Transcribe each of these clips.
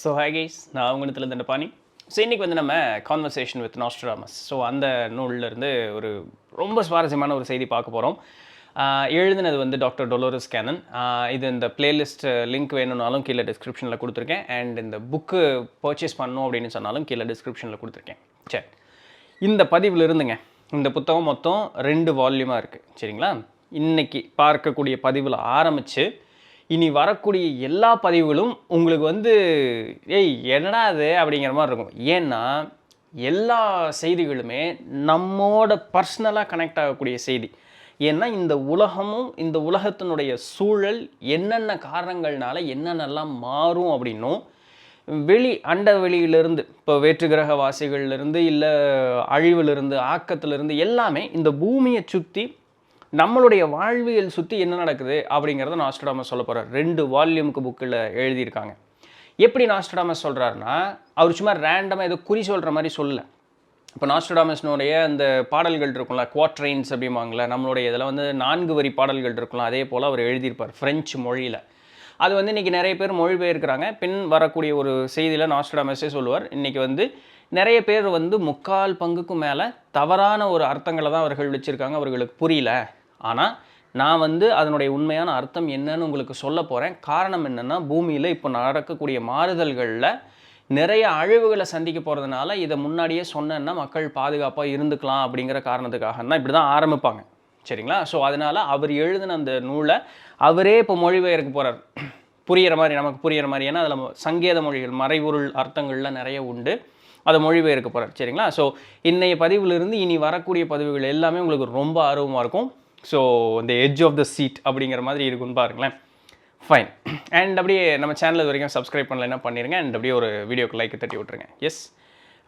So hi guys, நான் உங்களிடத்துல Dandapani. So இன்றைக்கி வந்து நம்ம கான்வர்சேஷன் வித் நாஸ்ட்ராடமஸ், ஸோ அந்த நூல்லேருந்து ஒரு ரொம்ப சுவாரஸ்யமான ஒரு செய்தி பார்க்க போகிறோம். எழுதினது வந்து டாக்டர் டொலோரஸ் கேனன். இது இந்த பிளேலிஸ்ட் லிங்க் வேணும்னாலும் கீழே டிஸ்கிரிப்ஷனில் கொடுத்துருக்கேன். அண்ட் இந்த புக்கு பர்ச்சேஸ் பண்ணணும் அப்படின்னு சொன்னாலும் கீழே டிஸ்கிரிப்ஷனில் கொடுத்துருக்கேன். சரி, இந்த பதிவில் இருந்துங்க, இந்த புத்தகம் மொத்தம் 2 வால்யூமாக இருக்குது. சரிங்களா? இன்றைக்கி பார்க்கக்கூடிய பதிவில் ஆரம்பித்து இனி வரக்கூடிய எல்லா பதிவுகளும் உங்களுக்கு வந்து என்னடா அது அப்படிங்கிற மாதிரி இருக்கும். ஏன்னா எல்லா செய்திகளுமே நம்மோட பர்சனலாக கனெக்ட் ஆகக்கூடிய செய்தி. ஏன்னா இந்த உலகமும் இந்த உலகத்தினுடைய சூழல் என்னென்ன காரணங்கள்னால என்னென்னலாம் மாறும் அப்படின்னும், அண்ட வெளியிலிருந்து, இப்போ வேற்று கிரகவாசிகள்லேருந்து இல்லை அழிவிலிருந்து ஆக்கத்திலிருந்து எல்லாமே இந்த பூமியை சுற்றி நம்மளுடைய வாழ்வியல் சுற்றி என்ன நடக்குது அப்படிங்கிறத நாஸ்ட்ராடமஸ் சொல்ல போகிறார். 2 வால்யூமுக்கு புக்கில் எழுதியிருக்காங்க. எப்படி நாஸ்ட்ராடமஸ் சொல்கிறாருன்னா, அவர் சும்மா ரேண்டமாக ஏதோ குறி சொல்கிற மாதிரி சொல்லலை. இப்போ நாஸ்ட்ராடமஸ்னுடைய அந்த பாடல்கள் இருக்கும்ல, குவாட்ரைன்ஸ் அப்படிம்பாங்களே, நம்மளுடைய இதில் வந்து 4 வரி பாடல்கள் இருக்கும்ல, அதே போல் அவர் எழுதியிருப்பார் ஃப்ரெஞ்சு மொழியில். அது வந்து இன்றைக்கி நிறைய பேர் மொழிபெயர்க்கிறாங்க. பின் வரக்கூடிய ஒரு செய்தியில் நாஸ்ட்ராடமஸே சொல்லுவார், இன்றைக்கி வந்து நிறைய பேர் வந்து 3/4 பங்குக்கும் மேலே தவறான ஒரு அர்த்தங்களை தான் அவர்கள் வச்சுருக்காங்க, அவர்களுக்கு புரியல. ஆனால் நான் வந்து அதனுடைய உண்மையான அர்த்தம் என்னன்னு உங்களுக்கு சொல்ல போகிறேன். காரணம் என்னென்னா, பூமியில் இப்போ நடக்கக்கூடிய மாறுதல்களில் நிறைய அழிவுகளை சந்திக்க போகிறதுனால இதை முன்னாடியே சொன்னேன்னா மக்கள் பாதுகாப்பாக இருந்துக்கலாம் அப்படிங்கிற காரணத்துக்காக தான் இப்படி தான் ஆரம்பிப்பாங்க. சரிங்களா? ஸோ அதனால் அவர் எழுதின அந்த நூலை அவரே இப்போ மொழிபெயர்க்க போகிறார், புரிகிற மாதிரி, நமக்கு புரிகிற மாதிரி. ஏன்னா அதில் சங்கேத மொழிகள், மறைபொருள் அர்த்தங்கள்லாம் நிறைய உண்டு, அதை மொழிபெயர்க்க போகிறார். சரிங்களா? ஸோ இன்றைய பதிவிலிருந்து இனி வரக்கூடிய பதிவுகள் எல்லாமே உங்களுக்கு ரொம்ப ஆர்வமாக இருக்கும். ஸோ இந்த எட்ஜ் ஆஃப் த சீட் அப்படிங்கிற மாதிரி இருக்குன்னு பாருங்களேன். ஃபைன். அண்ட் அப்படியே நம்ம சேனல் இது வரைக்கும் சப்ஸ்கிரைப் பண்ணலைன்னா பண்ணிடுங்க. அண்ட் அப்படியே ஒரு வீடியோக்கு லைக் தட்டி விட்ருங்க. S,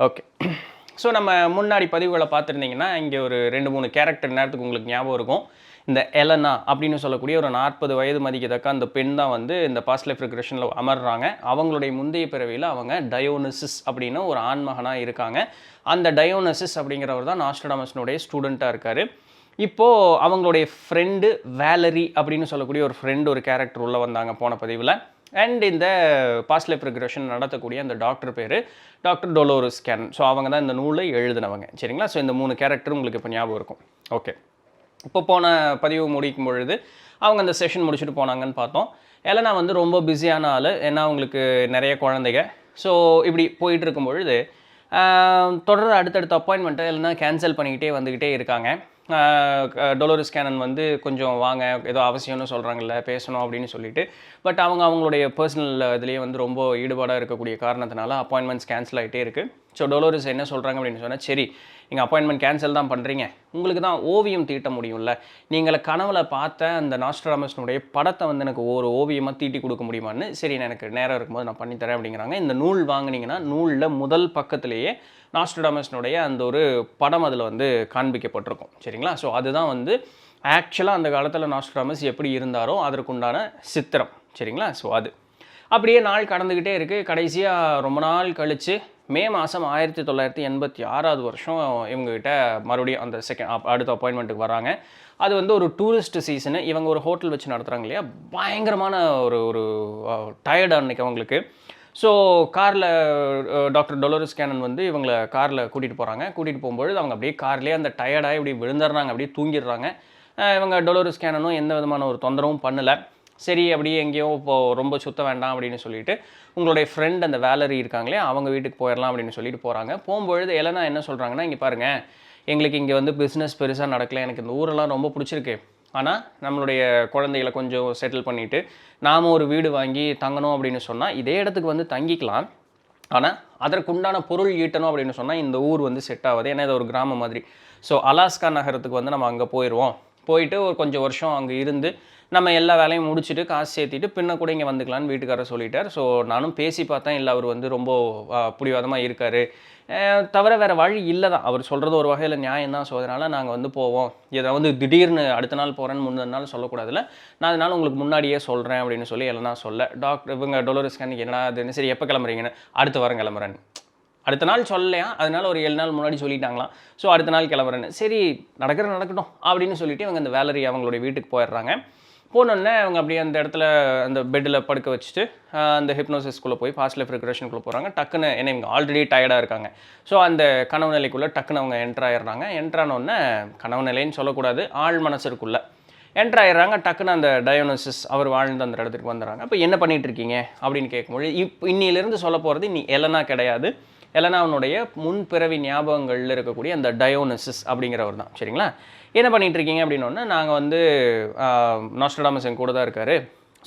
okay. ஸோ நம்ம முன்னாடி பதிவுகளை பார்த்துருந்தீங்கன்னா இங்கே ஒரு 2-3 கேரக்டர் நேரத்துக்கு உங்களுக்கு ஞாபகம் இருக்கும். இந்த எலனா அப்படின்னு சொல்லக்கூடிய ஒரு 40 வயது மதிக்கத்தக்க அந்த பெண் தான் வந்து இந்த பாஸ்ட் லைஃப் ரிக்ரெஷனில் அமர்றாங்க. அவங்களுடைய முந்தைய பிறவியில் அவங்க டயோனிசிஸ் அப்படின்னு ஒரு ஆண்மகனாக இருக்காங்க. அந்த டயோனிசிஸ் அப்படிங்கிறவர் தான் நாஸ்ட்ராடமஸ்னுடைய ஸ்டூடெண்ட்டாக இருக்கார். இப்போது அவங்களுடைய ஃப்ரெண்டு வேலரி அப்படின்னு சொல்லக்கூடிய ஒரு ஃப்ரெண்டு, ஒரு கேரக்டர் உள்ளே வந்தாங்க போன பதிவில். அண்ட் இந்த பாஸ்ட் லைஃப் ரிக்ரெஷன் நடத்தக்கூடிய அந்த டாக்டர் பேர் டாக்டர் டொலோரஸ் கேனன். ஸோ அவங்க தான் இந்த நூலை எழுதினவங்க. சரிங்களா? ஸோ இந்த 3 கேரக்டர் உங்களுக்கு இப்போ ஞாபகம் இருக்கும். ஓகே, இப்போ போன பதிவு முடிக்கும் பொழுது அவங்க அந்த செஷன் முடிச்சுட்டு போனாங்கன்னு பார்த்தோம். எலனா வந்து ரொம்ப பிஸியான ஆள், ஏன்னா அவங்களுக்கு நிறைய குழந்தைங்க. ஸோ இப்படி போயிட்டு இருக்கும் பொழுது தொடர்ந்து அடுத்தடுத்த அப்பாயின்மெண்ட்டை இல்லைனா கேன்சல் பண்ணிக்கிட்டே வந்துக்கிட்டே இருக்காங்க. டொலோரஸ் கேனன் வந்து கொஞ்சம் வாங்க, ஏதோ அவசியம்னு சொல்கிறாங்கல்ல, பேசணும் அப்படின்னு சொல்லிட்டு. பட் அவங்களுடைய பர்சனல் இதுலேயே வந்து ரொம்ப ஈடுபாடாக இருக்கக்கூடிய காரணத்தினால அப்பாயின்மெண்ட்ஸ் கேன்சல் ஆகிட்டே இருக்குது. ஸோ டொலோரஸ் என்ன சொல்கிறாங்க அப்படின்னு சொன்னால், சரி நீங்கள் அப்பாயின்மெண்ட் கேன்சல் தான் பண்ணுறீங்க, உங்களுக்கு தான் ஓவியம் தீட்ட முடியும்ல, நீங்கள் கனவுல பார்த்த அந்த நாஸ்ட்ராடமஸ்னுடைய படத்தை வந்து எனக்கு ஒரு ஓவியமாக தீட்டி கொடுக்க முடியுமான்னு. சரி, எனக்கு நேரம் இருக்கும்போது நான் பண்ணித்தரேன் அப்படிங்கிறாங்க. இந்த நூல் வாங்கினீங்கன்னா நூலில் முதல் பக்கத்திலேயே நாஸ்ட்ராடமஸ்னுடைய அந்த ஒரு படம் அதில் வந்து காண்பிக்கப்பட்டிருக்கும். சரிங்களா? ஸோ அதுதான் வந்து ஆக்சுவலாக அந்த காலத்தில் நாஸ்ட்ராடமஸ் எப்படி இருந்தாரோ அதற்குண்டான சித்திரம். சரிங்களா? ஸோ அது அப்படியே நாள் கடந்துக்கிட்டே இருக்குது. கடைசியாக ரொம்ப நாள் கழித்து மே மாதம் 1986 வருஷம் இவங்ககிட்ட மறுபடியும் அந்த அடுத்த அப்பாயின்மெண்ட்டுக்கு வராங்க. அது வந்து ஒரு டூரிஸ்ட் சீசனு. இவங்க ஒரு ஹோட்டல் வச்சு நடத்துகிறாங்க இல்லையா, பயங்கரமான ஒரு டயர்டு அன்றைக்கி அவங்களுக்கு. ஸோ காரில் டாக்டர் டொலோரஸ் கேனன் வந்து இவங்களை காரில் கூட்டிகிட்டு போகிறாங்க. கூட்டிகிட்டு போகும்பொழுது அவங்க அப்படியே கார்லேயே அந்த டயர்டாக இப்படி விழுந்துடுறாங்க, அப்படியே தூங்கிடுறாங்க. இவங்க டொலோரஸ் கேனனும் எந்த விதமான ஒரு தொந்தரவும் பண்ணலை. சரி, அப்படியே எங்கேயோ இப்போது ரொம்ப சுத்த வேண்டாம் அப்படின்னு சொல்லிட்டு உங்களுடைய ஃப்ரெண்ட் அந்த வேலரி இருக்காங்களே, அவங்க வீட்டுக்கு போயிடலாம் அப்படின்னு சொல்லிட்டு போகிறாங்க. போகும்பொழுது எலனா என்ன சொல்கிறாங்கன்னா, இங்கே பாருங்கள், எங்களுக்கு இங்கே வந்து பிஸ்னஸ் பெருசாக நடக்கலை, எனக்கு இந்த ஊரெல்லாம் ரொம்ப பிடிச்சிருக்கு, ஆனால் நம்மளுடைய குழந்தைகளை கொஞ்சம் செட்டில் பண்ணிவிட்டு நாம் ஒரு வீடு வாங்கி தங்கணும் அப்படின்னு சொன்னால் இதே இடத்துக்கு வந்து தங்கிக்கலாம். ஆனால் அதற்குண்டான பொருள் ஈட்டணும் அப்படின்னு சொன்னால் இந்த ஊர் வந்து செட் ஆகாது, ஏன்னா இது ஒரு கிராமம் மாதிரி. ஸோ அலாஸ்கா நகரத்துக்கு வந்து நம்ம அங்கே போயிடுவோம், போயிட்டு ஒரு கொஞ்சம் வருஷம் அங்கே இருந்து நம்ம எல்லா வேலையும் முடிச்சுட்டு காசு சேர்த்திட்டு பின்ன கூட இங்கே வந்துக்கலான்னு வீட்டுக்காரர் சொல்லிட்டார். ஸோ நானும் பேசி பார்த்தேன், இல்லை அவர் வந்து ரொம்ப பிடிவாதமாக இருக்கார், தவிர வேறு வழி இல்லை தான், அவர் சொல்கிறது ஒரு வகையில் நியாயம்தான். ஸோ அதனால் நாங்கள் வந்து போவோம், இதை வந்து திடீர்னு அடுத்த நாள் போகிறேன்னு முந்தின நாள் சொல்லக்கூடாதுல்ல, நான் அதனால் உங்களுக்கு முன்னாடியே சொல்கிறேன் அப்படின்னு சொல்லி எல்லாம் சொல்ல. டாக்டர் இவங்க டொலோரஸ் கேனன் என்னடா அதுன்னு, சரி எப்போ கிளம்புறீங்கன்னு, அடுத்த வாரம் கிளம்புறேன்னு. அடுத்த நாள் சொல்லலையா, அதனால் ஒரு 7 நாள் முன்னாடி சொல்லிட்டாங்களாம். ஸோ அடுத்த நாள் கிளம்புறேன்னு. சரி நடக்கட்டும் அப்படின்னு சொல்லிட்டு இவங்க அந்த வேலரி அவங்களுடைய வீட்டுக்கு போயிடுறாங்க. போனோடனே அவங்க அப்படியே அந்த இடத்துல அந்த பெட்டில் படுக்க வச்சுட்டு அந்த ஹிப்னோசிஸ்குள்ளே போய் பாஸ்ட் லைஃப் ரிக்ரெஷனுக்குள்ளே போகிறாங்க. டக்குன்னு ஏன்னா இவங்க ஆல்ரெடி டயர்டாக இருக்காங்க. ஸோ அந்த கனவு நிலைக்குள்ளே டக்குன்னு அவங்க என்ட்ராயிடுறாங்க. என்ட்ரானோடனே கனவு நிலைன்னு சொல்லக்கூடாது, ஆழ் மனசுக்குள்ளே என்ட்ராயிடுறாங்க. டக்குன்னு அந்த டயோனிசஸ் அவர் வாழ்ந்த அந்த இடத்துக்கு வந்துடுறாங்க. அப்போ என்ன பண்ணிகிட்டு இருக்கீங்க அப்படின்னு கேட்கும்போது, இன்னிலிருந்து சொல்ல போகிறது நீ எலனா கிடையாது, எலனாவுடைய முன்பிறவி ஞாபகங்களில் இருக்கக்கூடிய அந்த டயோனிசஸ் அப்படிங்கிறவர் தான். சரிங்களா? என்ன பண்ணிகிட்டு இருக்கீங்க அப்படின்னோடனே, நாங்கள் வந்து நாஸ்ட்ரடாமஸ் என் கூட தான் இருக்கார்.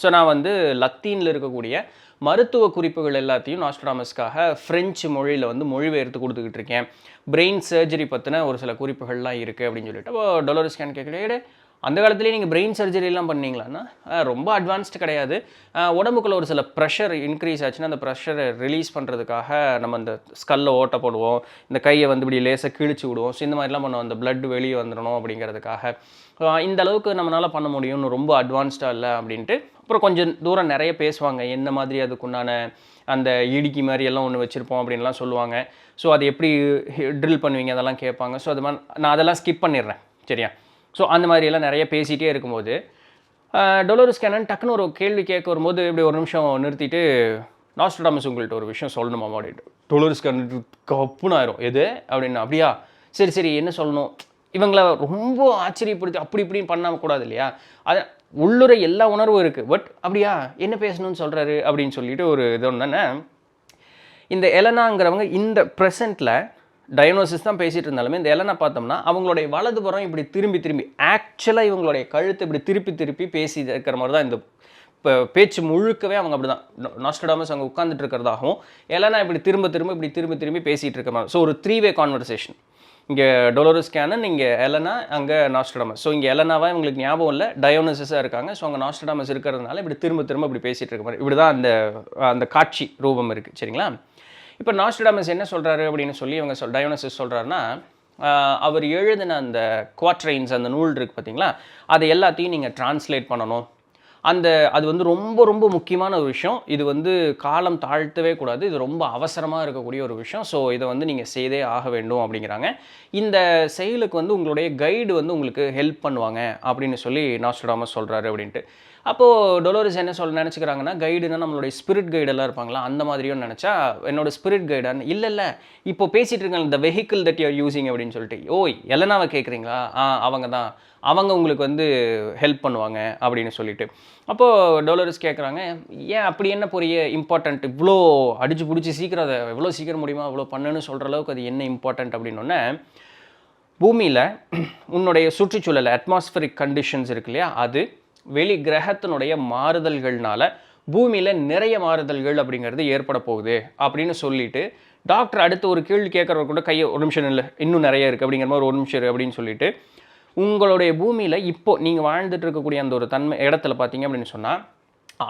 ஸோ நான் வந்து லத்தீனில் இருக்கக்கூடிய மருத்துவ குறிப்புகள் எல்லாத்தையும் நாஸ்ட்ரடாமஸ்க்காக ஃப்ரெஞ்சு மொழியில் வந்து மொழிபெயர்த்து கொடுத்துக்கிட்டு இருக்கேன். பிரெயின் சர்ஜரி பற்றின ஒரு சில குறிப்புகள்லாம் இருக்குது அப்படின்னு சொல்லிட்டு அப்போ டொலோரஸ் கேன் கேட்கல, அந்த காலத்துலேயே நீங்கள் பிரெயின் சர்ஜரிலாம் பண்ணீங்களான்னா ரொம்ப அட்வான்ஸ்டு கிடையாது. உடம்புக்குள்ள ஒரு சில ப்ரெஷர் இன்க்ரீஸ் ஆச்சுன்னா அந்த ப்ரெஷரை ரிலீஸ் பண்ணுறதுக்காக நம்ம அந்த ஸ்கல்ல ஓட்ட போடுவோம், இந்த கையை வந்து இப்படி லேசாக கிழிச்சு விடுவோம். ஸோ இந்த மாதிரிலாம் பண்ணுவோம், அந்த பிளட் வெளியே வந்துடணும் அப்படிங்கிறதுக்காக. இந்த அளவுக்கு நம்மளால் பண்ண முடியும்னு ரொம்ப அட்வான்ஸ்டாக இல்லை அப்படின்ட்டு. அப்புறம் கொஞ்சம் தூரம் நிறைய பேசுவாங்க, என்ன மாதிரி அதுக்குண்டான அந்த இடுக்கி மாதிரி எல்லாம் ஒன்று வச்சுருப்போம் அப்படின்லாம் சொல்லுவாங்க. ஸோ அது எப்படி ட்ரில் பண்ணுவீங்க அதெல்லாம் கேட்பாங்க. ஸோ அது மாதிரி நான் அதெல்லாம் ஸ்கிப் பண்ணிடுறேன். சரியா? ஸோ அந்த மாதிரியெல்லாம் நிறைய பேசிகிட்டே இருக்கும்போது டொலோரஸ் கேனன் டக்குன்னு ஒரு கேள்வி கேட்க வரும்போது இப்படி ஒரு நிமிஷம் நிறுத்திட்டு, நாஸ்ட்ரடாமஸ் உங்கள்கிட்ட ஒரு விஷயம் சொல்லணுமா அப்படின்ட்டு. டொலோரஸ் கேனன் கப்புன்னு ஆயிரும். எது அப்படின்னு. அப்படியா, சரி சரி என்ன சொல்லணும். இவங்களை ரொம்ப ஆச்சரியப்படுத்தி அப்படி இப்படின்னு பண்ணாமல் கூடாது இல்லையா? அது உள்ளுரை எல்லா உணர்வும் இருக்குது. பட் அப்படியா என்ன பேசணும்னு சொல்கிறாரு அப்படின்னு சொல்லிட்டு ஒரு இது ஒன்று தானே. இந்த எலனாங்கிறவங்க இந்த ப்ரெசண்ட்டில் டயக்னோசிஸ் தான் பேசிகிட்டு இருந்தாலுமே இந்த எலனை பார்த்தோம்னா அவங்களுடைய வலதுபுறம் இப்படி திரும்பி ஆக்சுவலாக இவங்களுடைய கழுத்தை இப்படி திருப்பி பேசி இருக்கிற மாதிரி தான் இந்த பேச்சு முழுக்கவே அவங்க அப்படி தான். நாஸ்ட்ரடாமஸ் அங்கே உட்காந்துட்டு இருக்கிறதாகவும் எலனா இப்படி திரும்பி பேசிகிட்டு இருக்கிற மாதிரி. ஸோ ஒரு 3-வே கான்வர்சேஷன். இங்கே டொலோரஸ் கேனன், இங்கே எலனா, அங்கே நாஸ்ட்ரடாமஸ். ஸோ இங்கே எலனாவாக இவங்களுக்கு ஞாபகம் இல்லை, டயோனிசஸாக இருக்காங்க. ஸோ அங்கே நாஸ்ட்ரடாமஸ் இருக்கிறதுனால இப்படி திரும்ப இப்படி பேசிகிட்டு இருக்க மாதிரி இப்படி தான் அந்த காட்சி ரூபம் இருக்குது. சரிங்களா? இப்போ நாஸ்ட்ரடாமஸ் என்ன சொல்கிறாரு அப்படின்னு சொல்லி இவங்க டயோனிசஸ் சொல்கிறாருன்னா, அவர் எழுதின அந்த குவாட்ரைன்ஸ் அந்த நூல் இருக்குது பார்த்தீங்களா, அதை எல்லாத்தையும் நீங்கள் டிரான்ஸ்லேட் பண்ணணும். அது வந்து ரொம்ப முக்கியமான ஒரு விஷயம். இது வந்து காலம் தாழ்த்தவே கூடாது, இது ரொம்ப அவசரமாக இருக்கக்கூடிய ஒரு விஷயம். ஸோ இதை வந்து நீங்கள் செய்தே ஆக வேண்டும் அப்படிங்கிறாங்க. இந்த செயலுக்கு வந்து உங்களுடைய கைடு வந்து உங்களுக்கு ஹெல்ப் பண்ணுவாங்க அப்படின்னு சொல்லி நாஸ்ட்ரடாமஸ் சொல்கிறாரு அப்படின்ட்டு. அப்போது டொலோரஸ் என்ன நினச்சிக்கிறாங்கன்னா, கைடுனா நம்மளுடைய ஸ்பிரிட் கைடெல்லாம் இருப்பாங்களா அந்த மாதிரியும் நினச்சா, என்னோடய ஸ்பிரிட் கைடான்னு இல்லை இப்போ பேசிகிட்டு இருக்காங்க இந்த வெஹிக்கிள் தட் யூஆர் யூஸிங் அப்படின்னு சொல்லிட்டு. ஓய் எலனாவை கேட்குறீங்களா? அவங்க தான், அவங்க உங்களுக்கு வந்து ஹெல்ப் பண்ணுவாங்க அப்படின்னு சொல்லிட்டு. அப்போது டொலோரஸ் கேட்குறாங்க, ஏன் அப்படி என்ன பெரிய இம்பார்ட்டண்ட், இவ்வளோ அடிச்சு பிடிச்சி சீக்கிரம் அதை எவ்வளோ சீக்கிரம் முடியுமா அவ்வளோ பண்ணுன்னு சொல்கிற அளவுக்கு அது என்ன இம்பார்ட்டண்ட் அப்படின்னோடனே, பூமியில் உன்னுடைய சுற்றுச்சூழல் அட்மாஸ்பரிக் கண்டிஷன்ஸ் இருக்கு இல்லையா, அது வெளி கிரகத்தினுடைய மாறுதல்கள்னால பூமியில் நிறைய மாறுதல்கள் அப்படிங்கிறது ஏற்பட போகுது அப்படின்னு சொல்லிட்டு, டாக்டர் அடுத்து ஒரு கேள்வி கேட்குறவங்க கூட கையை ஒரு நிமிஷம் இல்லை இன்னும் நிறைய இருக்குது அப்படிங்கிற மாதிரி ஒரு நிமிஷம் அப்படின்னு சொல்லிட்டு, உங்களுடைய பூமியில் இப்போது நீங்கள் வாழ்ந்துட்டு இருக்கக்கூடிய அந்த ஒரு இடத்துல பார்த்தீங்க அப்படின்னு சொன்னால்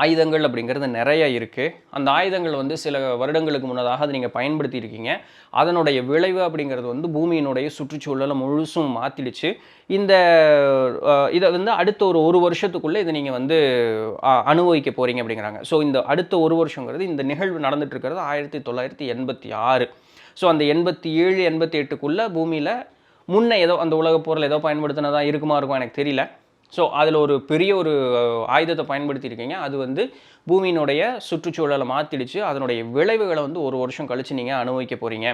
ஆயுதங்கள் அப்படிங்கிறது நிறைய இருக்குது. அந்த ஆயுதங்கள் வந்து சில வருடங்களுக்கு முன்னதாக அதை நீங்கள் பயன்படுத்தியிருக்கீங்க. அதனுடைய விளைவு அப்படிங்கிறது வந்து பூமியினுடைய சுற்றுச்சூழலை முழுசும் மாற்றிடுச்சு. இதை வந்து அடுத்த ஒரு வருஷத்துக்குள்ளே இதை நீங்கள் வந்து அனுபவிக்க போகிறீங்க அப்படிங்கிறாங்க. ஸோ இந்த அடுத்த ஒரு வருஷங்கிறது இந்த நிகழ்வு நடந்துட்டு இருக்கிறது 1986. ஸோ அந்த 87, 88க்குள்ளே பூமியில் முன்ன ஏதோ அந்த உலகப் போரில் ஏதோ பயன்படுத்தினதாக இருக்குமா எனக்கு தெரியல. ஸோ அதில் ஒரு பெரிய ஒரு ஆயுதத்தை பயன்படுத்தியிருக்கீங்க. அது வந்து பூமியினுடைய சுற்றுச்சூழலை மாற்றிடுச்சு. அதனுடைய விளைவுகளை வந்து ஒரு வருஷம் கழித்து நீங்கள் அனுபவிக்க போகிறீங்க.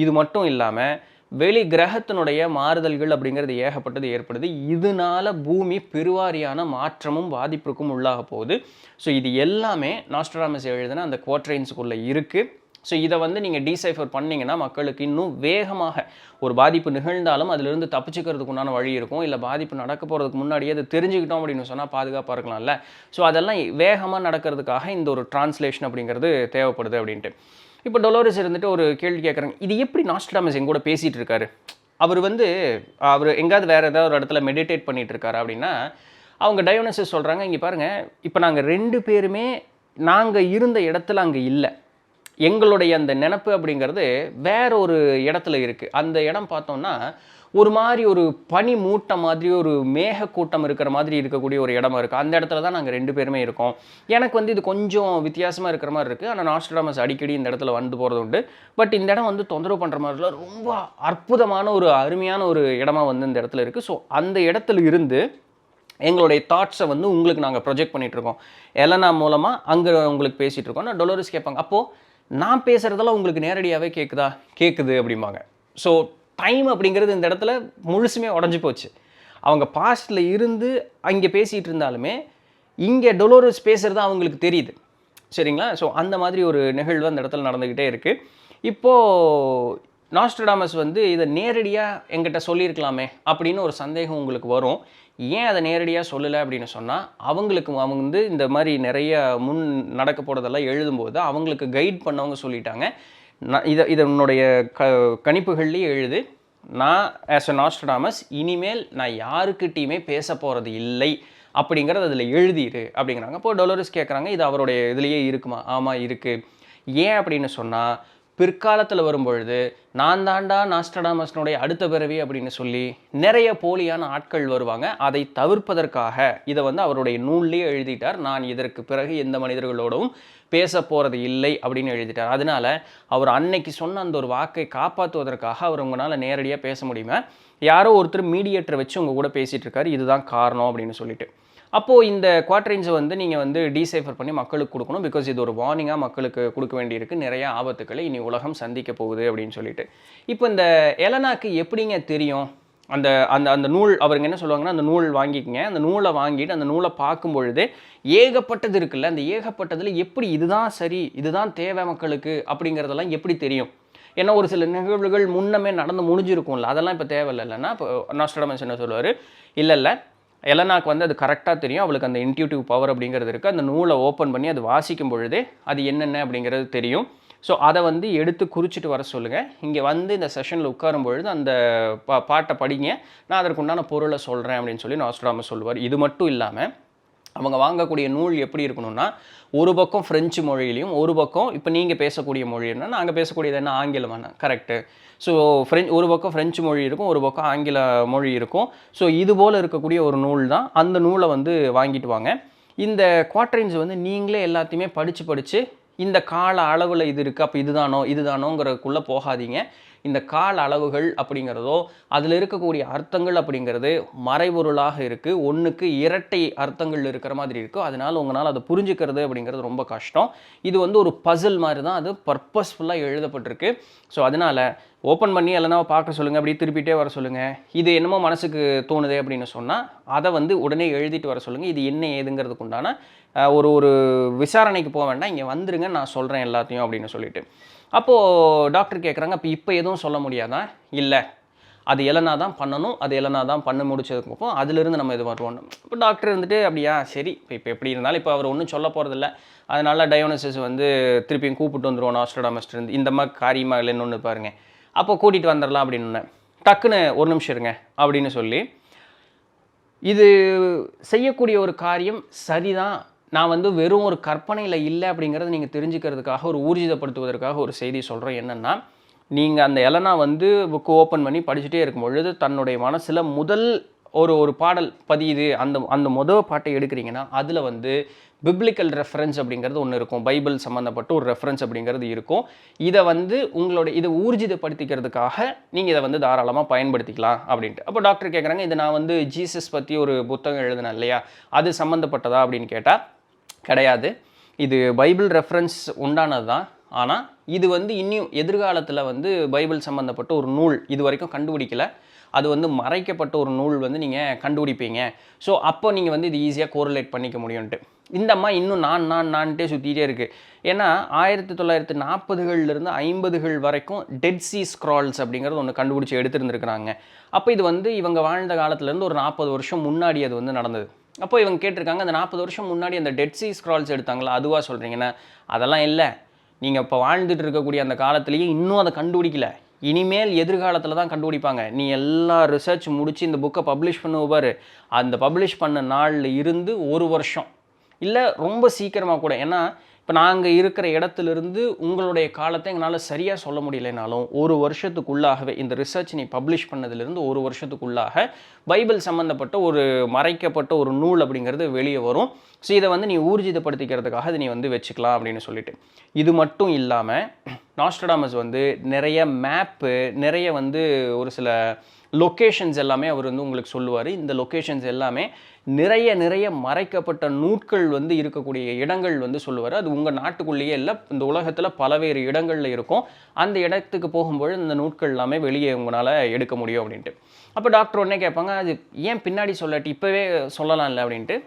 இது மட்டும் இல்லாமல் வெளி கிரகத்தினுடைய மாறுதல்கள் அப்படிங்கிறது ஏகப்பட்டது ஏற்படுது. இதனால் பூமி பெருவாரியான மாற்றமும் பாதிப்புக்கும் உள்ளாக போகுது. ஸோ இது எல்லாமே நாஸ்ட்ரடாமஸ் எழுதின அந்த குவாட்ரைன்ஸுக்குள்ளே இருக்குது. ஸோ இதை வந்து நீங்கள் டீசைஃபர் பண்ணிங்கன்னா மக்களுக்கு இன்னும் வேகமாக ஒரு பாதிப்பு நிகழ்ந்தாலும் அதிலிருந்து தப்பிச்சுக்கிறதுக்கு உண்டான வழி இருக்கும். இல்லை பாதிப்பு நடக்க போகிறதுக்கு முன்னாடியே அதை தெரிஞ்சுக்கிட்டோம் அப்படின்னு சொன்னால் பாதுகாப்பாக இருக்கலாம்ல. ஸோ அதெல்லாம் வேகமாக நடக்கிறதுக்காக இந்த ஒரு டிரான்ஸ்லேஷன் அப்படிங்கிறது தேவைப்படுது அப்படின்ட்டு. இப்போ டொலோரஸ் இருந்துட்டு ஒரு கேள்வி கேட்குறாங்க, இது எப்படி நாஸ்ட்ரடாமஸ் எங்கூட பேசிகிட்டு இருக்காரு? அவர் எங்கேயாவது வேறு ஏதாவது ஒரு இடத்துல மெடிடேட் பண்ணிகிட்டு இருக்காரு அப்படின்னா, அவங்க டயோனிசஸ் சொல்கிறாங்க, இங்கே பாருங்கள், இப்போ நாங்கள் 2 பேருமே நாங்கள் இருந்த இடத்துல அங்கே இல்லை. எங்களுடைய அந்த நினப்பு அப்படிங்கிறது வேற ஒரு இடத்துல இருக்குது. அந்த இடம் பார்த்தோம்னா ஒரு மாதிரி ஒரு பனி மூட்டம் மாதிரி ஒரு மேகக்கூட்டம் இருக்கிற மாதிரி இருக்கக்கூடிய ஒரு இடமா இருக்குது. அந்த இடத்துல தான் நாங்கள் 2 பேருமே இருக்கோம். எனக்கு வந்து இது கொஞ்சம் வித்தியாசமாக இருக்கிற மாதிரி இருக்குது. ஆனால் நாஸ்ட்ரடாமஸ் அடிக்கடி இந்த இடத்துல வந்து போகிறது உண்டு. பட் இந்த இடம் வந்து தொந்தரவு பண்ணுற மாதிரில ரொம்ப அற்புதமான ஒரு அருமையான ஒரு இடமா வந்து இந்த இடத்துல இருக்குது. ஸோ அந்த இடத்துல இருந்து எங்களுடைய தாட்ஸை வந்து உங்களுக்கு நாங்கள் ப்ரொஜெக்ட் பண்ணிகிட்ருக்கோம். எலனா மூலமாக அங்கே உங்களுக்கு பேசிகிட்டு இருக்கோம். நான் டொலோரஸ் கேட்பாங்க, அப்போது நான் பேசுகிறதெல்லாம் உங்களுக்கு நேரடியாகவே கேட்குதா? கேட்குது அப்படிம்பாங்க. ஸோ டைம் அப்படிங்கிறது இந்த இடத்துல முழுசுமே உடஞ்சி போச்சு. அவங்க பாஸ்ட்டில் இருந்து அங்கே பேசிகிட்டு இருந்தாலுமே இங்கே டொலோரஸ் பேசுகிறது அவங்களுக்கு தெரியுது. சரிங்களா? ஸோ அந்த மாதிரி ஒரு நிகழ்வு அந்த இடத்துல நடந்துக்கிட்டே இருக்குது. இப்போது நாஸ்ட்ரடாமஸ் வந்து இதை நேரடியாக எங்கிட்ட சொல்லியிருக்கலாமே அப்படின்னு ஒரு சந்தேகம் உங்களுக்கு வரும். ஏன் அதை நேரடியாக சொல்லலை அப்படின்னு சொன்னால், அவங்க வந்து இந்த மாதிரி நிறைய முன் நடக்க போகிறதெல்லாம் எழுதும்போது அவங்களுக்கு கைட் பண்ணவங்க சொல்லிட்டாங்க, நான் இதனுடைய கணிப்புகள்லேயே எழுது, நான் ஆஸ் அ நாஸ்ட்ரடாமஸ் இனிமேல் நான் யாருக்கிட்டையுமே பேச போகிறது இல்லை அப்படிங்கிறது அதில் எழுதிடு அப்படிங்கிறாங்க. அப்போது டொலோரஸ் கேட்குறாங்க, இது அவருடைய இதுலேயே இருக்குமா? ஆமாம் இருக்குது. ஏன் அப்படின்னு சொன்னால், பிற்காலத்தில் வரும்பொழுது நான் தாண்டா நாஸ்ட்ரடாமஸ்னுடைய அடுத்த பிறவி அப்படின்னு சொல்லி நிறைய போலியான ஆட்கள் வருவாங்க. அதை தவிர்ப்பதற்காக இதை வந்து அவருடைய நூல்லேயே எழுதிட்டார். நான் இதற்கு பிறகு எந்த மனிதர்களோடவும் பேச போகிறது இல்லை அப்படின்னு எழுதிட்டார். அதனால அவர் அன்னைக்கு சொன்ன அந்த ஒரு வாக்கை காப்பாற்றுவதற்காக அவர் உங்களால் நேரடியாக பேச முடியுமா? யாரோ ஒருத்தர் மீடியேட்டரை வச்சு உங்கள் கூட பேசிகிட்டு இருக்காரு, இதுதான் காரணம் அப்படின்னு சொல்லிட்டு. அப்போது இந்த குவாட்ரைன்ஸை வந்து நீங்கள் வந்து டீசைஃபர் பண்ணி மக்களுக்கு கொடுக்கணும். பிகாஸ் இது ஒரு வார்னிங்காக மக்களுக்கு கொடுக்க வேண்டியிருக்கு, நிறையா ஆபத்துக்களை இனி உலகம் சந்திக்க போகுது அப்படின்னு சொல்லிட்டு. இப்போ இந்த எலனாக்கு எப்படிங்க தெரியும்? அந்த அந்த அந்த நூல் அவருங்க என்ன சொல்லுவாங்கன்னா, அந்த நூல் வாங்கிக்கங்க, அந்த நூலை வாங்கிட்டு அந்த நூலை பார்க்கும் பொழுது ஏகப்பட்டது இருக்குல்ல, அந்த ஏகப்பட்டதில் எப்படி இதுதான் சரி, இதுதான் தேவை மக்களுக்கு அப்படிங்கிறதெல்லாம் எப்படி தெரியும்? ஏன்னா ஒரு சில நிகழ்வுகள் முன்னமே நடந்து முடிஞ்சிருக்கும்ல, அதெல்லாம் இப்போ தேவையில்லைன்னா இப்போ நாஸ்ட்ரடாமஸ் என்ன சொல்லுவார், இல்லை எலனாக்கு வந்து அது கரெக்டாக தெரியும், அவளுக்கு அந்த இன்ட்யூட்டிவ் பவர் அப்படிங்கிறது இருக்குது. அந்த நூலை ஓப்பன் பண்ணி அது வாசிக்கும் பொழுதே அது என்னென்ன அப்படிங்கிறது தெரியும். ஸோ அதை வந்து எடுத்து குறிச்சிட்டு வர சொல்லுங்கள். இங்கே வந்து இந்த செஷனில் உட்காரும் பொழுது அந்த பாட்டை படிங்க, நான் அதற்குண்டான பொருளை சொல்கிறேன் அப்படின்னு சொல்லி நாஸ்ட்ரடாமஸ் சொல்லுவார். இது மட்டும் இல்லாமல் அவங்க வாங்கக்கூடிய நூல் எப்படி இருக்கணும்னா, ஒரு பக்கம் ஃப்ரெஞ்சு மொழியிலையும் ஒரு பக்கம் இப்போ நீங்கள் பேசக்கூடிய மொழி என்ன, நாங்கள் பேசக்கூடியது என்ன, ஆங்கிலமான கரெக்டு. ஸோ ஒரு பக்கம் ஃப்ரெஞ்சு மொழி இருக்கும், ஒரு பக்கம் ஆங்கில மொழி இருக்கும். ஸோ இது போல் இருக்கக்கூடிய ஒரு நூல் தான். அந்த நூலை வந்து வாங்கிட்டு வாங்க. இந்த குவாட்ரைன்ஸ் வந்து நீங்களே எல்லாத்தையுமே படித்து இந்த கால அளவில் இது இருக்குது, அப்போ இதுதானோங்கிறதுக்குள்ளே போகாதீங்க. இந்த கால அளவுகள் அப்படிங்கிறதோ அதில் இருக்கக்கூடிய அர்த்தங்கள் அப்படிங்கிறது மறைபொருளாக இருக்குது. ஒன்றுக்கு இரட்டை அர்த்தங்கள் இருக்கிற மாதிரி இருக்குது. அதனால் உங்களால் அதை புரிஞ்சுக்கிறது அப்படிங்கிறது ரொம்ப கஷ்டம். இது வந்து ஒரு பசில் மாதிரி தான் அது பர்பஸ்ஃபுல்லாக எழுதப்பட்டிருக்கு. ஸோ அதனால் ஓப்பன் பண்ணி இல்லைனா பார்க்க சொல்லுங்கள், அப்படி திருப்பிட்டே வர சொல்லுங்கள். இது என்னமோ மனசுக்கு தோணுதே அப்படின்னு சொன்னால் அதை வந்து உடனே எழுதிட்டு வர சொல்லுங்கள். இது என்ன ஏதுங்கிறதுக்கு உண்டான ஒரு விசாரணைக்கு போக வேண்டாம், இங்கே வந்துருங்க, நான் சொல்கிறேன் எல்லாத்தையும் அப்படின்னு சொல்லிட்டு. அப்போது டாக்டர் கேட்குறாங்க, இப்போ எதுவும் சொல்ல முடியாதா? இல்லை, அது எலனா தான் பண்ணணும், அது எலனா தான் பண்ண முடிச்சதுக்கப்புறம் அதிலிருந்து நம்ம இது வருவோம். இப்போ டாக்டர் இருந்துட்டு அப்படியா சரி, இப்போ எப்படி இருந்தாலும் இப்போ அவர் ஒன்றும் சொல்ல போகிறதில்ல, அதனால் டயோனிசஸ் வந்து திருப்பியும் கூப்பிட்டு வந்துடுவோம் நாஸ்ட்ரடாமஸ்ட் இருந்து, இந்த மாதிரி காரியமாக இல்லைன்னு ஒன்று பாருங்க, அப்போ கூட்டிகிட்டு வந்துடலாம் அப்படின்னு டக்குன்னு ஒரு நிமிஷம் இருங்க அப்படின்னு சொல்லி, இது செய்யக்கூடிய ஒரு காரியம் சரிதான், நான் வந்து வெறும் ஒரு கற்பனையில் இல்லை அப்படிங்கிறத நீங்கள் தெரிஞ்சுக்கிறதுக்காக ஒரு ஊர்ஜிதப்படுத்துவதற்காக ஒரு செய்தி சொல்கிறேன். என்னென்னா, நீங்கள் அந்த எலனா வந்து புக்கு ஓப்பன் பண்ணி படிச்சுட்டே இருக்கும் பொழுது தன்னுடைய மனசில் முதல் ஒரு பாடல் பதியுது, அந்த முதல் பாட்டை எடுக்கிறீங்கன்னா அதில் வந்து பிப்ளிக்கல் ரெஃபரன்ஸ் அப்படிங்கிறது ஒன்று இருக்கும், பைபிள் சம்மந்தப்பட்ட ஒரு ரெஃபரன்ஸ் அப்படிங்கிறது இருக்கும். இதை வந்து இதை ஊர்ஜிதப்படுத்திக்கிறதுக்காக நீங்கள் இதை வந்து தாராளமாக பயன்படுத்திக்கலாம் அப்படின்ட்டு. அப்போ டாக்டர் கேட்குறாங்க, இதை நான் வந்து ஜீசஸ் பற்றி ஒரு புத்தகம் எழுதினேன் இல்லையா, அது சம்மந்தப்பட்டதா அப்படின்னு கேட்டால் கிடையாது, இது பைபிள் ரெஃபரன்ஸ் உண்டானது தான். ஆனால் இது வந்து இன்னும் எதிர்காலத்தில் வந்து பைபிள் சம்மந்தப்பட்ட ஒரு நூல் இது வரைக்கும் கண்டுபிடிக்கலை, அது வந்து மறைக்கப்பட்ட ஒரு நூல் வந்து நீங்கள் கண்டுபிடிப்பீங்க. ஸோ அப்போ நீங்கள் வந்து இது ஈஸியாக கோரிலேட் பண்ணிக்க முடியும்ன்ட்டு. இந்த அம்மா இன்னும் நான்ட்டே சுற்றிட்டே இருக்குது. ஏன்னா 1940களிலிருந்து 50கள் வரைக்கும் டெட் சி ஸ்க்ரால்ஸ் அப்படிங்கிறது ஒன்று கண்டுபிடிச்சி எடுத்துருந்துருக்குறாங்க. அப்போ இது வந்து இவங்க வாழ்ந்த காலத்துலேருந்து ஒரு 40 வருஷம் முன்னாடி அது வந்து நடந்தது. அப்போ இவங்க கேட்டிருக்காங்க, அந்த 40 வருஷம் முன்னாடி அந்த டெட் சி ஸ்க்ரால்ஸ் எடுத்தாங்களா, அதுவாக சொல்கிறீங்கன்னா, அதெல்லாம் இல்லை, நீங்கள் இப்போ வாழ்ந்துட்டு இருக்கக்கூடிய அந்த காலத்துலேயே இன்னும் அதை கண்டுபிடிக்கல, இனிமேல் எதிர்காலத்தில் தான் கண்டுபிடிப்பாங்க. நீ எல்லா ரிசர்ச் முடித்து இந்த புக்கை பப்ளிஷ் பண்ணுவார், அந்த பப்ளிஷ் பண்ண நாளில் இருந்து ஒரு வருஷம் இல்லை ரொம்ப சீக்கிரமாக கூட, ஏன்னா இப்போ நாங்கள் இருக்கிற இடத்துலேருந்து உங்களுடைய காலத்தை எங்களால் சரியாக சொல்ல முடியலைனாலும் ஒரு வருஷத்துக்குள்ளாகவே இந்த ரிசர்ச் நீ பப்ளிஷ் பண்ணதுலேருந்து ஒரு வருஷத்துக்குள்ளாக பைபிள் சம்மந்தப்பட்ட ஒரு மறைக்கப்பட்ட ஒரு நூல் அப்படிங்கிறது வெளியே வரும். ஸோ இதை வந்து நீ ஊர்ஜிதப்படுத்திக்கிறதுக்காக அதை நீ வந்து வச்சுக்கலாம் அப்படின்னு சொல்லிட்டு. இது மட்டும் இல்லாமல் நாஸ்ட்ரடாமஸ் வந்து நிறைய மேப்பு, நிறைய வந்து ஒரு சில லொக்கேஷன்ஸ் எல்லாமே அவர் வந்து உங்களுக்கு சொல்லுவார். இந்த லொக்கேஷன்ஸ் எல்லாமே நிறைய மறைக்கப்பட்ட நூட்கள் வந்து இருக்கக்கூடிய இடங்கள் வந்து சொல்லுவார். அது உங்கள் நாட்டுக்குள்ளேயே இல்லை, இந்த உலகத்தில் பலவேறு இடங்களில் இருக்கும். அந்த இடத்துக்கு போகும்பொழுது இந்த நூட்கள் எல்லாமே வெளியே உங்களால் எடுக்க முடியும் அப்படின்ட்டு. அப்போ டாக்டர் உடனே கேட்பாங்க, அது ஏன் பின்னாடி சொல்லாட்டி இப்போவே சொல்லலாம்ல அப்படின்ட்டு.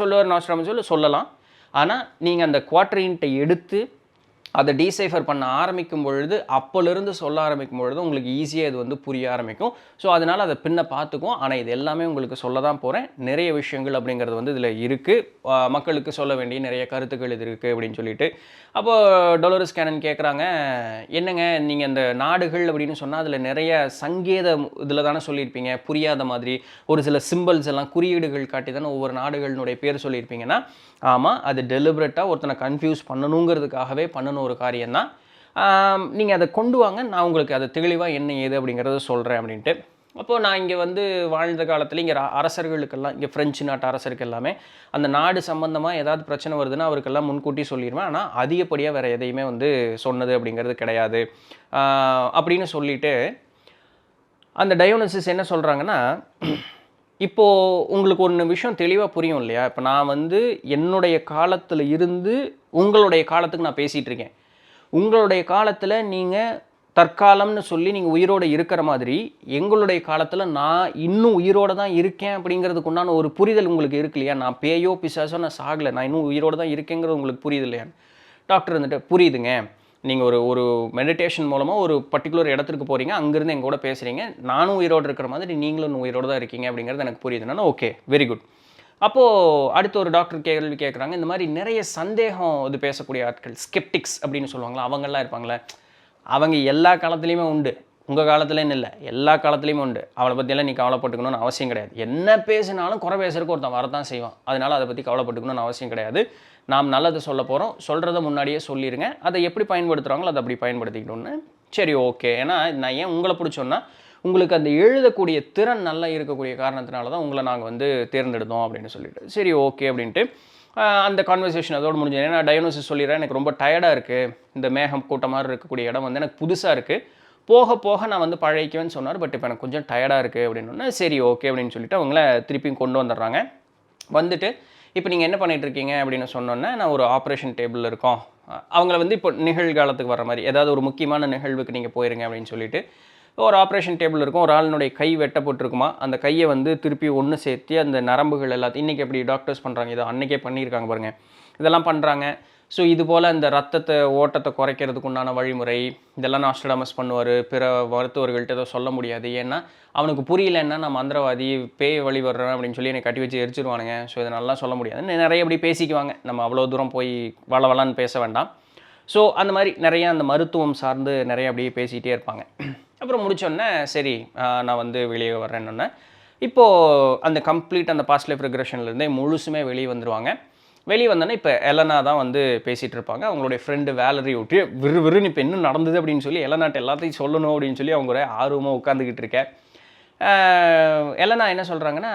சொல்லுவார் நாஸ்ட்ரடாமஸ், சொல்லலாம். ஆனால் நீங்கள் அந்த குவாட்ரின்ட்டை எடுத்து அதை டீசைஃபர் பண்ண ஆரம்பிக்கும் பொழுது, அப்போலேருந்து சொல்ல ஆரம்பிக்கும் பொழுது உங்களுக்கு ஈஸியாக இது வந்து புரிய ஆரம்பிக்கும். ஸோ அதனால் அதை பின்ன பார்த்துக்கும். ஆனால் இது எல்லாமே உங்களுக்கு சொல்ல தான் போகிறேன். நிறைய விஷயங்கள் அப்படிங்கிறது வந்து இதில் இருக்குது. மக்களுக்கு சொல்ல வேண்டிய நிறைய கருத்துக்கள் இது இருக்குது அப்படின்னு சொல்லிட்டு. அப்போது டொலோரஸ் கேனன் கேட்குறாங்க, என்னங்க நீங்கள் இந்த நாடுகள் அப்படின்னு சொன்னால் அதில் நிறைய சங்கேதம் இதில் தானே சொல்லியிருப்பீங்க, புரியாத மாதிரி ஒரு சில சிம்பிள்ஸ் எல்லாம் குறியீடுகள் காட்டி தானே ஒவ்வொரு நாடுகளினுடைய பேர் சொல்லியிருப்பீங்கன்னா, ஆமாம், அது டெலிபரேட்டாக ஒருத்தனை கன்ஃபியூஸ் பண்ணணுங்கிறதுக்காகவே பண்ணணும் ஒரு காரியம்தான். நீங்கள் அதை கொண்டு வாங்க, நான் உங்களுக்கு அதை தெளிவாக என்ன ஏது அப்படிங்கிறத சொல்கிறேன் அப்படின்ட்டு. அப்போது நான் இங்கே வந்து வாழ்ந்த காலத்தில் இங்கே அரசர்களுக்கெல்லாம், இங்கே ஃப்ரெஞ்சு நாட்டு அரசருக்கு எல்லாமே அந்த நாடு சம்மந்தமாக ஏதாவது பிரச்சனை வருதுன்னா அவருக்கெல்லாம் முன்கூட்டி சொல்லிடுவேன். ஆனால் அதிகப்படியாக வேறு எதையுமே வந்து சொன்னது அப்படிங்கிறது கிடையாது அப்படின்னு சொல்லிட்டு அந்த டயோனிசஸ் என்ன சொல்கிறாங்கன்னா, இப்போது உங்களுக்கு ஒன்று விஷயம் தெளிவாக புரியும் இல்லையா? இப்போ நான் வந்து என்னுடைய காலத்தில் இருந்து உங்களுடைய காலத்துக்கு நான் பேசிகிட்டு இருக்கேன். உங்களுடைய காலத்தில் நீங்கள் தற்காலம்னு சொல்லி நீங்கள் உயிரோடு இருக்கிற மாதிரி, எங்களுடைய காலத்தில் நான் இன்னும் உயிரோடு தான் இருக்கேன் அப்படிங்கிறதுக்கு உண்டான ஒரு புரிதல் உங்களுக்கு இருக்கு இல்லையா? நான் பேயோ பிசாசோ நான் சாகலை, நான் இன்னும் உயிரோடு தான் இருக்கேங்கிறது உங்களுக்கு புரியுது இல்லையா? டாக்டர் வந்துட்டு, புரியுதுங்க, நீங்கள் ஒரு மெடிடேஷன் மூலமாக ஒரு பர்டிகுலர் இடத்துக்கு போகிறீங்க, அங்கேருந்து எங்கள் கூட பேசுகிறீங்க, நானும் உயிரோடு இருக்கிற மாதிரி நீங்களும் உயிரோடு தான் இருக்கீங்க அப்படிங்கிறது எனக்கு புரியுதுன்னா ஓகே, வெரி குட். அப்போது அடுத்து ஒரு டாக்டர் கேள்வி கேட்குறாங்க, இந்த மாதிரி நிறைய சந்தேகம் இது பேசக்கூடிய ஆட்கள், ஸ்கெப்டிக்ஸ் அப்படின்னு சொல்லுவாங்களா, அவங்கெல்லாம் இருப்பாங்களே, அவங்க எல்லா காலத்துலேயுமே உண்டு, உங்கள் காலத்துலேன்னு இல்லை, எல்லா காலத்துலேயுமே உண்டு. அவளை பற்றியெல்லாம் நீ கவலைப்பட்டுக்கணும்னு அவசியம் கிடையாது. என்ன பேசினாலும் குறை பேசுறதுக்கு ஒருத்தன் வரதான் செய்வான். அதனால் அதை பற்றி கவலைப்பட்டுக்கணும்னு அவசியம் கிடையாது. நாம் நல்லது சொல்ல போகிறோம், சொல்கிறத முன்னாடியே சொல்லிடுங்க, அதை எப்படி பயன்படுத்துகிறாங்களோ அதை அப்படி பயன்படுத்திக்கணும்னு. சரி, ஓகே. ஏன்னா நான் ஏன் உங்களை பிடிச்சோன்னா, உங்களுக்கு அந்த எழுதக்கூடிய திறன் நல்லா இருக்கக்கூடிய காரணத்தினால தான் உங்களை நாங்கள் வந்து தேர்ந்தெடுத்தோம் அப்படின்னு சொல்லிட்டு. சரி, ஓகே அப்படின்ட்டு அந்த கான்வர்சேஷன் அதோடு முடிஞ்சது. ஏன்னா டயோனிசஸ் சொல்லிடுறேன், எனக்கு ரொம்ப டயர்டாக இருக்குது, இந்த மேகம் கூட்டம் மாதிரி இருக்கக்கூடிய இடம் வந்து எனக்கு புதுசாக இருக்குது, போக போக நான் வந்து பழகிக்குவேன்னு சொன்னார். பட் இப்போ எனக்கு கொஞ்சம் டயர்டாக இருக்குது அப்படின்னா, சரி ஓகே அப்படின்னு சொல்லிட்டு அவங்கள திருப்பியும் கொண்டு வந்துடுறாங்க. வந்துட்டு இப்போ நீங்கள் என்ன பண்ணிகிட்ருக்கீங்க அப்படின்னு சொன்னோன்னே, நான் ஒரு ஆப்ரேஷன் டேபிளில் இருக்கோம். அவங்கள வந்து இப்போ நிகழ்காலத்துக்கு வர மாதிரி ஏதாவது ஒரு முக்கியமான நிகழ்வுக்கு நீங்கள் போயிருங்க அப்படின்னு சொல்லிட்டு ஒரு ஆப்ரேஷன் டேபிள் இருக்கும். ஒரு ஆளினுடைய கை வெட்டப்பட்டிருக்குமா, அந்த கையை வந்து திருப்பி ஒன்று சேர்த்து அந்த நரம்புகள் எல்லாத்தையும் இன்றைக்கி எப்படி டாக்டர்ஸ் பண்ணுறாங்க, இதை அன்றைக்கே பண்ணியிருக்காங்க பாருங்கள், இதெல்லாம் பண்ணுறாங்க. ஸோ இது போல் இந்த ரத்தத்தை ஓட்டத்தை குறைக்கிறதுக்கு உண்டான வழிமுறை இதெல்லாம் நாஸ்ட்ரடாமஸ் பண்ணுவார். பிற மருத்துவர்கள்ட்ட ஏதோ சொல்ல முடியாது, ஏன்னா அவனுக்கு புரியலன்னா நான் மந்திரவாதி, பேய் வழி வர்றேன் அப்படின்னு சொல்லி என்னை கட்டி வச்சு எரிச்சிருவானுங்க. ஸோ இதை நல்லா சொல்ல முடியாது, நிறைய இப்படி பேசிக்குவாங்க. நம்ம அவ்வளோ தூரம் போய் வளவலான்னு பேச வேண்டாம். ஸோ அந்த மாதிரி நிறையா அந்த மருத்துவம் சார்ந்து நிறைய அப்படியே பேசிகிட்டே இருப்பாங்க. அப்புறம் முடிச்சோடனே சரி நான் வந்து வெளியே வர்றேன்னொன்னே, இப்போது அந்த கம்ப்ளீட் அந்த பாஸ்ட் லைஃப் ரெக்ரெஷன்லேருந்தே முழுசுமே வெளியே வந்துடுவாங்க. வெளியே வந்தோன்னே இப்போ எலனா தான் வந்து பேசிகிட்டு இருப்பாங்க. அவங்களுடைய ஃப்ரெண்டு வேலரி விட்டு விறுவிறுன்னு இப்போ என்ன நடந்தது அப்படின்னு சொல்லி எலனாட்ட எல்லாத்தையும் சொல்லணும் அப்படின்னு சொல்லி அவங்க ஒரே ஆர்வமாக உட்காந்துக்கிட்டு இருக்கேன். எலனா என்ன சொல்கிறாங்கன்னா,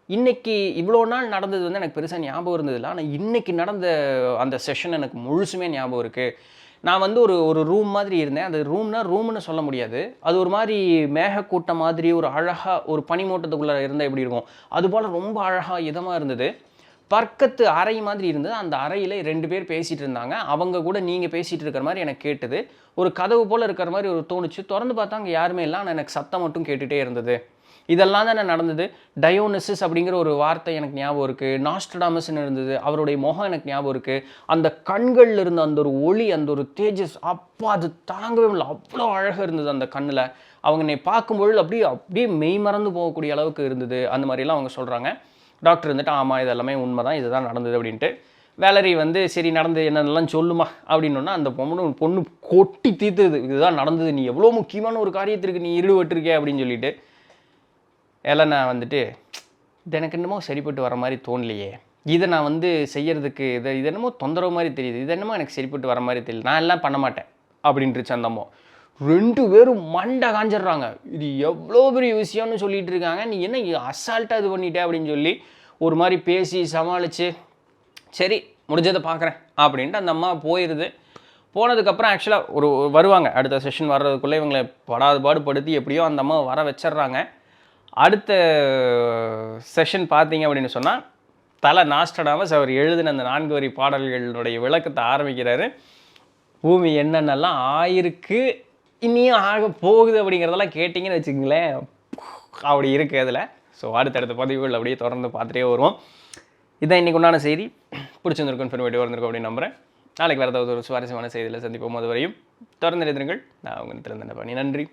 இன்றைக்கி இவ்வளோ நாள் நடந்தது வந்து எனக்கு பெருசாக ஞாபகம் இருந்ததில்லை, ஆனால் இன்றைக்கி நடந்த அந்த செஷன் எனக்கு முழுசுமே ஞாபகம் இருக்குது. நான் வந்து ஒரு ரூம் மாதிரி இருந்தேன். அந்த ரூம்னு சொல்ல முடியாது, அது ஒரு மாதிரி மேகக்கூட்டம் மாதிரி ஒரு அழகாக ஒரு பனிமூட்டத்துக்குள்ளே இருந்தால் எப்படி இருக்கும் அதுபோல் ரொம்ப அழகாக இதமாக இருந்தது. பக்கத்து அறை மாதிரி இருந்தது. அந்த அறையில் 2 பேர் பேசிகிட்டு இருந்தாங்க. அவங்க கூட நீங்கள் பேசிகிட்டு இருக்கிற மாதிரி எனக்கு கேட்டது. ஒரு கதவு போல் இருக்கிற மாதிரி ஒரு தோணுச்சு. திறந்து பார்த்தா அங்கே யாருமே இல்லை, ஆனால் எனக்கு சத்தம் மட்டும் கேட்டுகிட்டே இருந்தது. இதெல்லாம் தானே நடந்தது. டயோனிசஸ் அப்படிங்கிற ஒரு வார்த்தை எனக்கு ஞாபகம் இருக்குது. நாஸ்ட்ரடாமஸ்ன்னு இருந்தது, அவருடைய முகம் எனக்கு ஞாபகம் இருக்குது. அந்த கண்களில் இருந்த அந்த ஒரு ஒளி, அந்த ஒரு தேஜஸ், அப்பா அது தாங்கவே இல்லை, அவ்வளோ அழகாக இருந்தது அந்த கண்ணில். அவங்க என்னை பார்க்கும்பொழுது அப்படியே மெய் மறந்து போகக்கூடிய அளவுக்கு இருந்தது. அந்த மாதிரிலாம் அவங்க சொல்கிறாங்க. டாக்டர் வந்துட்டு ஆமாம் இதெல்லாமே உண்மை தான், இதுதான் நடந்தது அப்படின்ட்டு. வேலரி வந்து சரி நடந்தது என்னென்னலாம் சொல்லுமா அப்படின்னா, அந்த பொண்ணு கொட்டி தீர்த்துது, இதுதான் நடந்தது, நீ எவ்வளோ முக்கியமான ஒரு காரியத்திற்கு நீ ஈடுபட்டிருக்கே அப்படின்னு சொல்லிட்டு. எலனா வந்துட்டு, இது எனக்கு என்னமோ சரிப்பட்டு வர மாதிரி தோணலையே, இதை நான் வந்து செய்யறதுக்கு இது என்னமோ தொந்தரவு மாதிரி தெரியுது, இது என்னமோ எனக்கு சரிப்பட்டு வர மாதிரி தெரியல, நான் எல்லாம் பண்ண மாட்டேன் அப்படின்ட்டுச்சு அந்த அம்மா. 2 பேரும் மண்டை காஞ்சிடுறாங்க. இது எவ்வளோ பெரிய விஷயம்னு சொல்லிட்டு இருக்காங்க, நீ என்ன அசால்ட்டாக இது பண்ணிட்டே அப்படின்னு சொல்லி ஒரு மாதிரி பேசி சமாளித்து சரி முடிஞ்சதை பார்க்குறேன் அப்படின்ட்டு அந்த அம்மா போயிடுது. போனதுக்கப்புறம் ஆக்சுவலாக வருவாங்க அடுத்த செஷன் வர்றதுக்குள்ளே இவங்களை பாடுபடுத்தி எப்படியோ அந்த அம்மா வர வச்சிடுறாங்க. அடுத்த செஷன் பார்த்தீங்க அப்படின்னு சொன்னால் தல நாஸ்டடாமஸ் அவர் எழுதின அந்த 4 வரி பாடல்களுடைய விளக்கத்தை ஆரம்பிக்கிறாரு. பூமி என்னென்னலாம் ஆயிருக்கு, இனியும் ஆக போகுது அப்படிங்கிறதெல்லாம் கேட்டிங்கன்னு வச்சுக்கங்களேன், அப்படி இருக்குது அதில். ஸோ அடுத்தடுத்த பதிவுகள் அப்படியே தொடர்ந்து பார்த்துட்டே வருவோம். இதான் இன்றைக்கு உண்டான செய்தி. பிடிச்சிருந்திருக்கும், இன்ஃபர்மேட்டிவாக இருந்திருக்கும் அப்படின்னு நம்புகிறேன். நாளைக்கு வேறு ஏதாவது ஒரு சுவாரஸ்யமான செய்தியில் சந்திப்போம். அது வரையும் தொடர்ந்து எழுதுங்கள். நான் உங்கள் திறந்த பண்ணி நன்றி.